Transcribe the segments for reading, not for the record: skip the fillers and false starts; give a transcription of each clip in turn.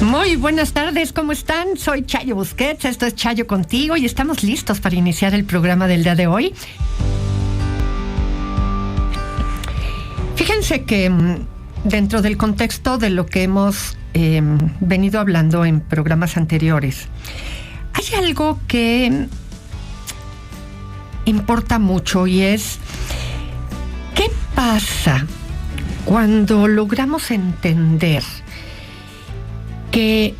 Muy buenas tardes, ¿cómo están? Soy Chayo Busquets, esto es Chayo Contigo y estamos listos para iniciar el programa del día de hoy. Fíjense que dentro del contexto de lo que hemos venido hablando en programas anteriores, hay algo que importa mucho y es ¿qué pasa cuando logramos entender que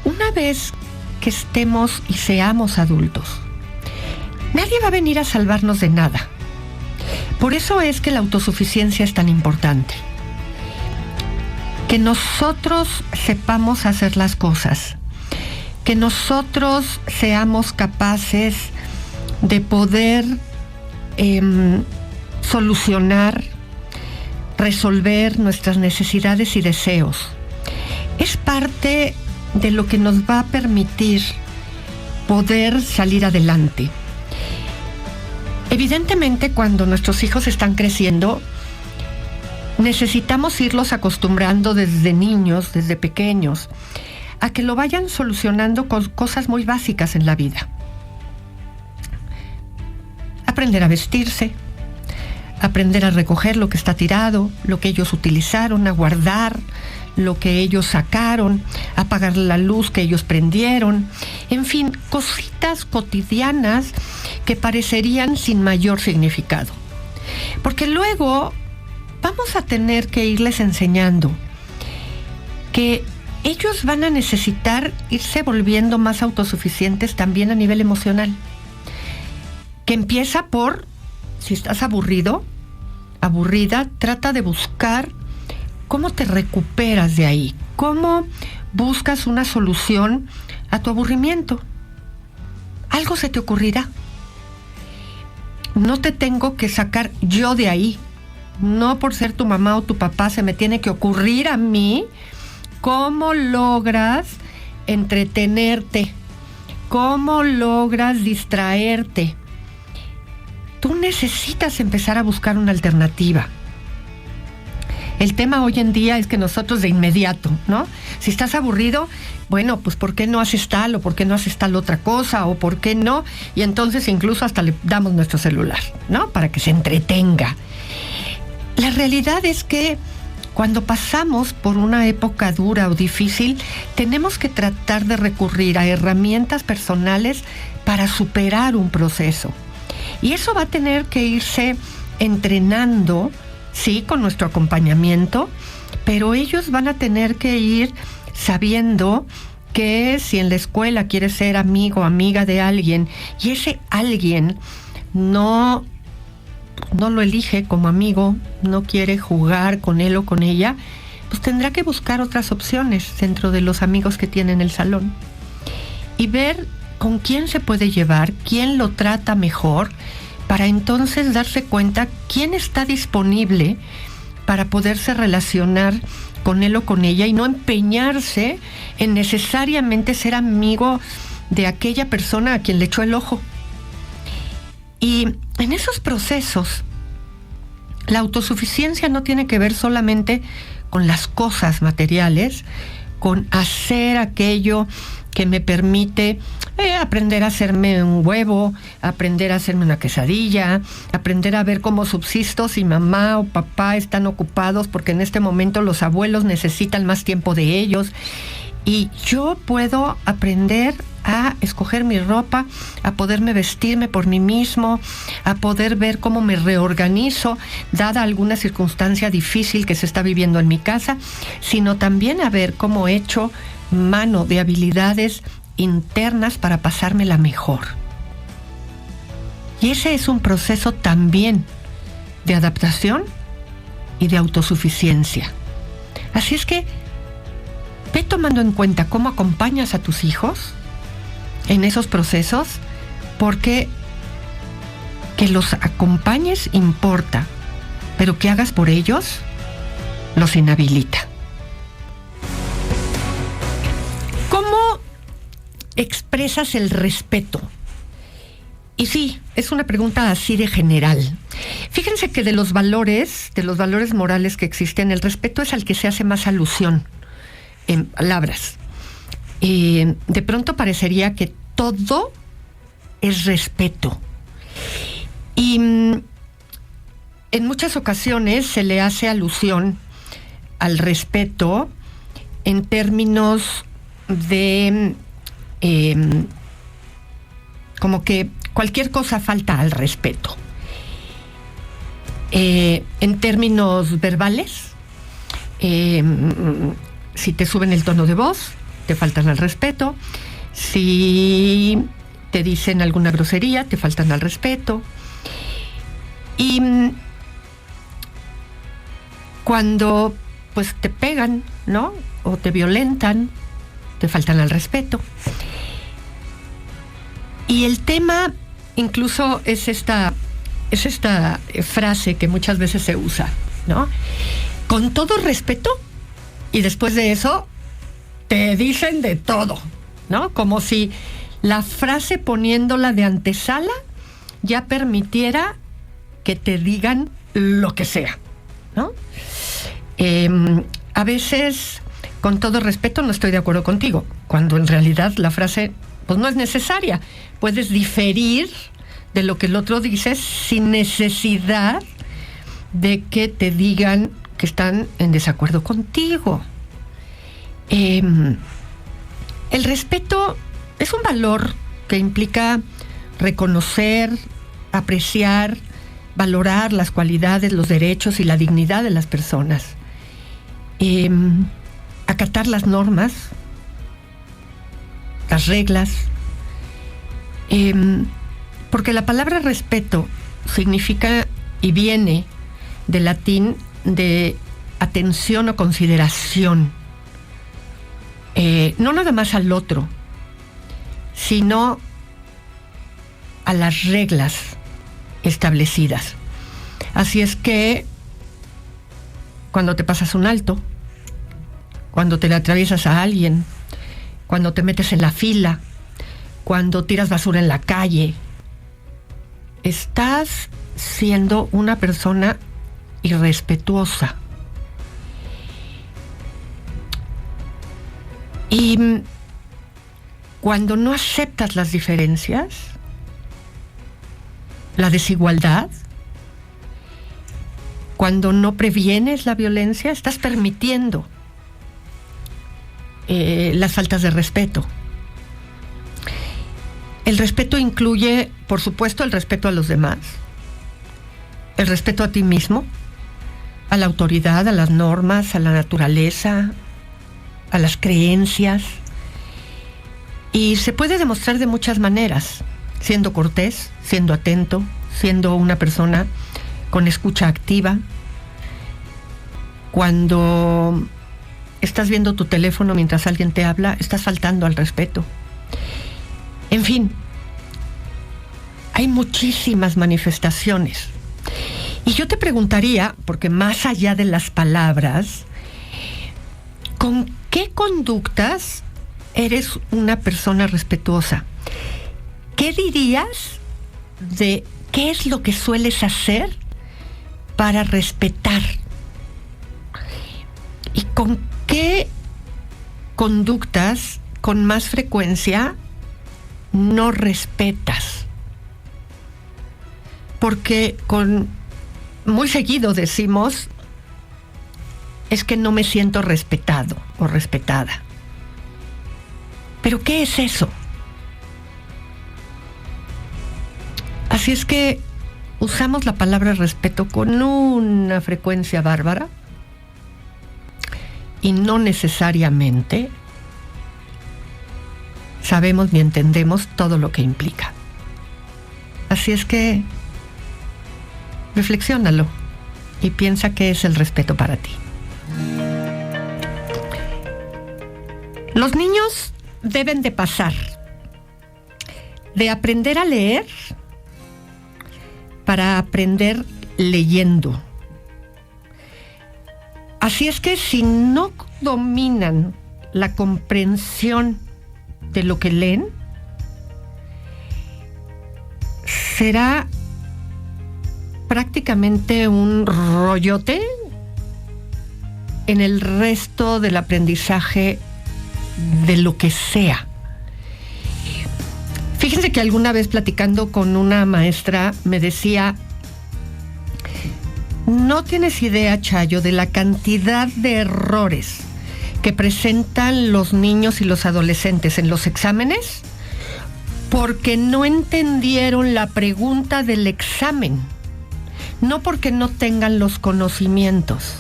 una vez que estemos y seamos adultos, nadie va a venir a salvarnos de nada? Por eso es que la autosuficiencia es tan importante. Que nosotros sepamos hacer las cosas, que nosotros seamos capaces de poder solucionar, resolver nuestras necesidades y deseos. Es parte de lo que nos va a permitir poder salir adelante. Evidentemente, cuando nuestros hijos están creciendo, necesitamos irlos acostumbrando desde niños, desde pequeños, a que lo vayan solucionando con cosas muy básicas en la vida. Aprender a vestirse, aprender a recoger lo que está tirado, lo que ellos utilizaron, a guardar lo que ellos sacaron, a apagar la luz que ellos prendieron, en fin, cositas cotidianas que parecerían sin mayor significado. Porque luego vamos a tener que irles enseñando que ellos van a necesitar irse volviendo más autosuficientes también a nivel emocional. Que empieza por, si estás aburrido, aburrida, trata de buscar cómo te recuperas de ahí, cómo buscas una solución a tu aburrimiento. Algo se te ocurrirá. No te tengo que sacar yo de ahí. No por ser tu mamá o tu papá se me tiene que ocurrir a mí cómo logras entretenerte, cómo logras distraerte. Tú necesitas empezar a buscar una alternativa. El tema hoy en día es que nosotros de inmediato, ¿no? Si estás aburrido, bueno, pues ¿por qué no haces tal o por qué no haces tal otra cosa o por qué no? Y entonces incluso hasta le damos nuestro celular, ¿no? Para que se entretenga. La realidad es que cuando pasamos por una época dura o difícil, tenemos que tratar de recurrir a herramientas personales para superar un proceso. Y eso va a tener que irse entrenando, sí, con nuestro acompañamiento, pero ellos van a tener que ir sabiendo que si en la escuela quieres ser amigo o amiga de alguien y ese alguien no lo elige como amigo, no quiere jugar con él o con ella, pues tendrá que buscar otras opciones dentro de los amigos que tiene en el salón y ver con quién se puede llevar, quién lo trata mejor, para entonces darse cuenta quién está disponible para poderse relacionar con él o con ella y no empeñarse en necesariamente ser amigo de aquella persona a quien le echó el ojo. Y en esos procesos, la autosuficiencia no tiene que ver solamente con las cosas materiales, con hacer aquello que me permite aprender a hacerme un huevo, aprender a hacerme una quesadilla, aprender a ver cómo subsisto si mamá o papá están ocupados porque en este momento los abuelos necesitan más tiempo de ellos. Y yo puedo aprender a escoger mi ropa, a poderme vestirme por mí mismo, a poder ver cómo me reorganizo, dada alguna circunstancia difícil que se está viviendo en mi casa, sino también a ver cómo he hecho mano de habilidades internas para pasármela mejor. Y ese es un proceso también de adaptación y de autosuficiencia. Así es que ve tomando en cuenta cómo acompañas a tus hijos en esos procesos, porque que los acompañes importa, pero que hagas por ellos los inhabilita. ¿Cómo expresas el respeto? Y sí, es una pregunta así de general. Fíjense que de los valores morales que existen, el respeto es al que se hace más alusión en palabras. de pronto parecería que todo es respeto. Y en muchas ocasiones se le hace alusión al respeto en términos de como que cualquier cosa falta al respeto. En términos verbales, si te suben el tono de voz, te faltan al respeto. Si te dicen alguna grosería, te faltan al respeto. Y cuando pues te pegan, ¿no? O te violentan, te faltan al respeto. Y el tema incluso es esta frase que muchas veces se usa, ¿no? Con todo respeto, y después de eso te dicen de todo, ¿no? Como si la frase, poniéndola de antesala, ya permitiera que te digan lo que sea, ¿no? A veces, con todo respeto, no estoy de acuerdo contigo, cuando en realidad la frase pues no es necesaria. Puedes diferir de lo que el otro dice sin necesidad de que te digan que están en desacuerdo contigo. El respeto es un valor que implica reconocer, apreciar, valorar las cualidades, los derechos y la dignidad de las personas. Acatar las normas, las reglas, porque la palabra respeto significa y viene del latín de atención o consideración, no nada más al otro, sino a las reglas establecidas. Así es que cuando te pasas un alto, cuando te le atraviesas a alguien, cuando te metes en la fila, cuando tiras basura en la calle, estás siendo una persona irrespetuosa. Y cuando no aceptas las diferencias, la desigualdad, cuando no previenes la violencia, estás permitiendo las faltas de respeto. El respeto incluye, por supuesto, el respeto a los demás, el respeto a ti mismo, a la autoridad, a las normas, a la naturaleza, a las creencias. Y se puede demostrar de muchas maneras, siendo cortés, siendo atento, siendo una persona con escucha activa. Cuando estás viendo tu teléfono mientras alguien te habla, estás faltando al respeto. En fin, hay muchísimas manifestaciones. Y yo te preguntaría, porque más allá de las palabras, ¿con qué conductas eres una persona respetuosa? ¿Qué dirías de qué es lo que sueles hacer para respetar? ¿Y con qué conductas con más frecuencia no respetas? Porque muy seguido decimos, es que no me siento respetado o respetada. ¿Pero qué es eso? Así es que usamos la palabra respeto con una frecuencia bárbara y no necesariamente sabemos ni entendemos todo lo que implica. Así es que reflexiónalo y piensa qué es el respeto para ti. Los niños deben de pasar de aprender a leer para aprender leyendo. Así es que si no dominan la comprensión de lo que leen, será prácticamente un rollote en el resto del aprendizaje de lo que sea. Fíjense que alguna vez platicando con una maestra me decía: no tienes idea, Chayo, de la cantidad de errores que presentan los niños y los adolescentes en los exámenes porque no entendieron la pregunta del examen, no porque no tengan los conocimientos.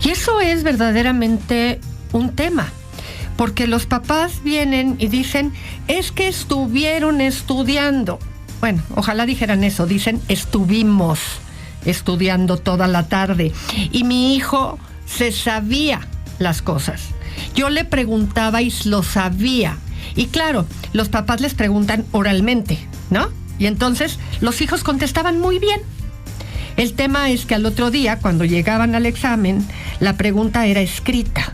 Y eso es verdaderamente un tema, porque los papás vienen y dicen: es que estuvieron estudiando. Bueno, ojalá dijeran eso, dicen: estuvimos estudiando toda la tarde y mi hijo se sabía las cosas. Yo le preguntaba y lo sabía. Y claro, los papás les preguntan oralmente, ¿no? Y entonces los hijos contestaban muy bien. El tema es que al otro día, cuando llegaban al examen, la pregunta era escrita.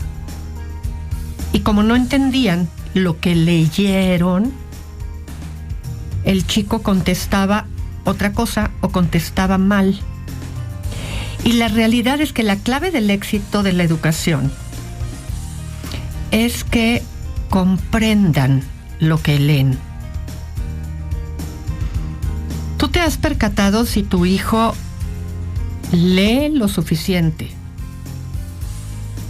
Y como no entendían lo que leyeron, el chico contestaba otra cosa o contestaba mal. Y la realidad es que la clave del éxito de la educación es que comprendan lo que leen. ¿Tú te has percatado si tu hijo lee lo suficiente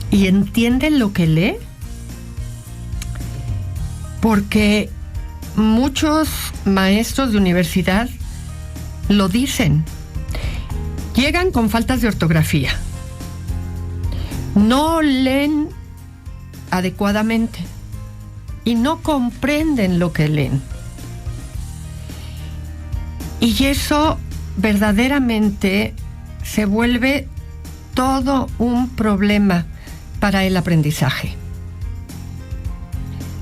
y entiende lo que lee? Porque muchos maestros de universidad lo dicen. Llegan con faltas de ortografía. No leen adecuadamente y no comprenden lo que leen. Y eso verdaderamente se vuelve todo un problema para el aprendizaje.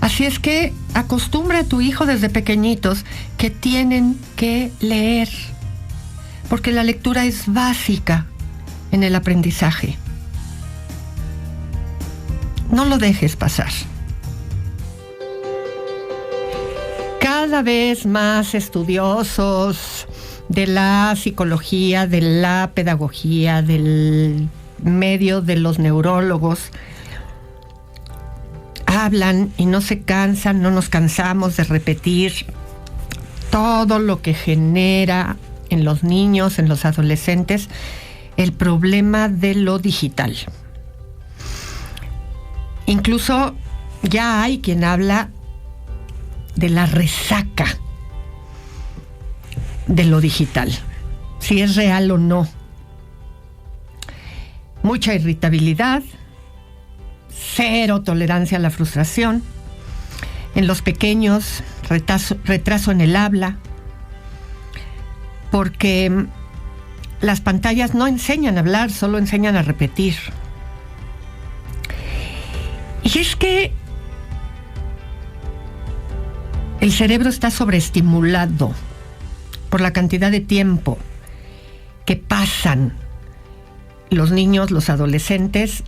Así es que acostumbra a tu hijo desde pequeñitos que tienen que leer, porque la lectura es básica en el aprendizaje. No lo dejes pasar. Cada vez más estudiosos de la psicología, de la pedagogía, del medio de los neurólogos, hablan y no se cansan, no nos cansamos de repetir todo lo que genera en los niños, en los adolescentes, el problema de lo digital. Incluso ya hay quien habla de la resaca de lo digital, si es real o no. Mucha irritabilidad, cero tolerancia a la frustración. En los pequeños, retraso en el habla, porque las pantallas no enseñan a hablar, solo enseñan a repetir. Y es que el cerebro está sobreestimulado por la cantidad de tiempo que pasan los niños, los adolescentes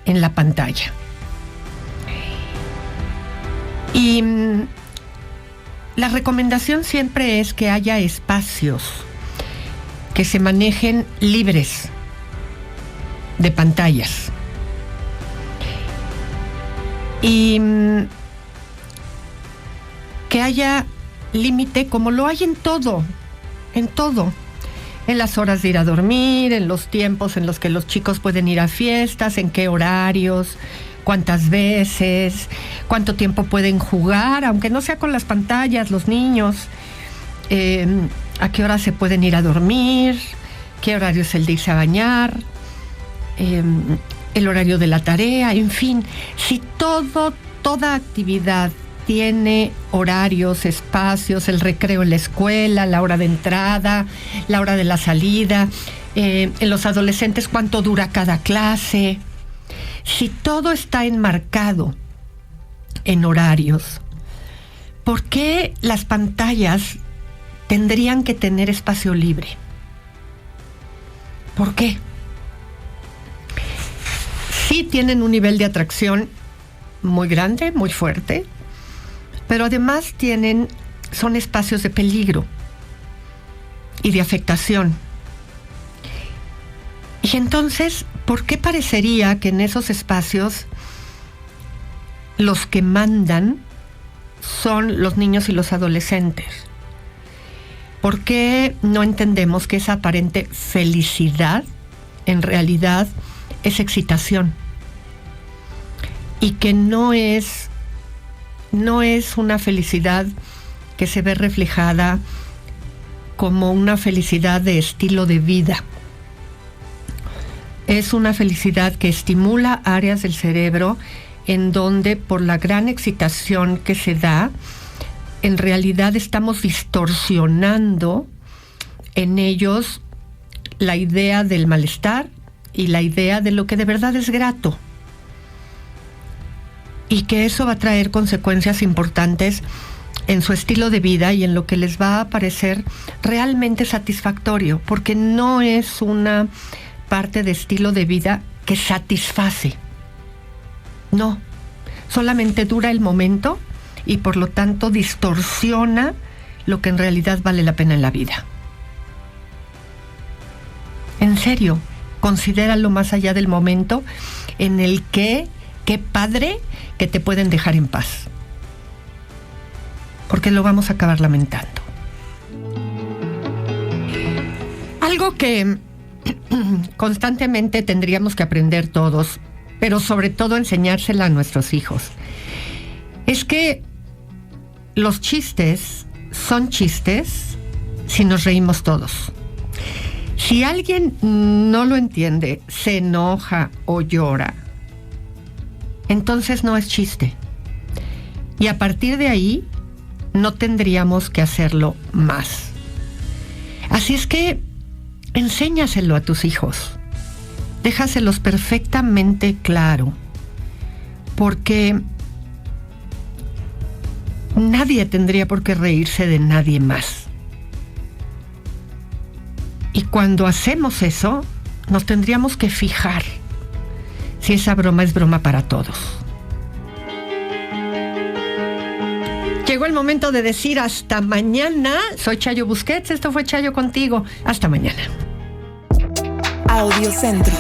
en la pantalla. Y la recomendación siempre es que haya espacios que se manejen libres de pantallas. Y que haya límite, como lo hay en todo, en las horas de ir a dormir, en los tiempos en los que los chicos pueden ir a fiestas, en qué horarios, cuántas veces, cuánto tiempo pueden jugar, aunque no sea con las pantallas, los niños, a qué hora se pueden ir a dormir, qué horario es el de irse a bañar, el horario de la tarea, en fin, si toda actividad tiene horarios, espacios, el recreo en la escuela, la hora de entrada, la hora de la salida, en los adolescentes cuánto dura cada clase. Si todo está enmarcado en horarios, ¿por qué las pantallas tendrían que tener espacio libre? ¿Por qué? Sí tienen un nivel de atracción muy grande, muy fuerte, pero además son espacios de peligro y de afectación. Y entonces, ¿por qué parecería que en esos espacios los que mandan son los niños y los adolescentes. ¿Por qué no entendemos que esa aparente felicidad en realidad es excitación? Y que no es una felicidad que se ve reflejada como una felicidad de estilo de vida. Es una felicidad que estimula áreas del cerebro en donde, por la gran excitación que se da, en realidad estamos distorsionando en ellos la idea del malestar y la idea de lo que de verdad es grato. Y que eso va a traer consecuencias importantes en su estilo de vida y en lo que les va a parecer realmente satisfactorio, porque no es una parte de estilo de vida que satisface. No, solamente dura el momento y por lo tanto distorsiona lo que en realidad vale la pena en la vida. En serio, considéralo más allá del momento en el que, qué padre que te pueden dejar en paz. Porque lo vamos a acabar lamentando. Algo que constantemente tendríamos que aprender todos, pero sobre todo enseñársela a nuestros hijos, es que los chistes son chistes si nos reímos todos. Si alguien no lo entiende, se enoja o llora, entonces no es chiste. Y a partir de ahí, no tendríamos que hacerlo más. Así es que enséñaselo a tus hijos. Déjaselos perfectamente claro. Porque nadie tendría por qué reírse de nadie más. Y cuando hacemos eso, nos tendríamos que fijar si esa broma es broma para todos. Llegó el momento de decir hasta mañana. Soy Chayo Busquets, esto fue Chayo Contigo. Hasta mañana. Audiocentro.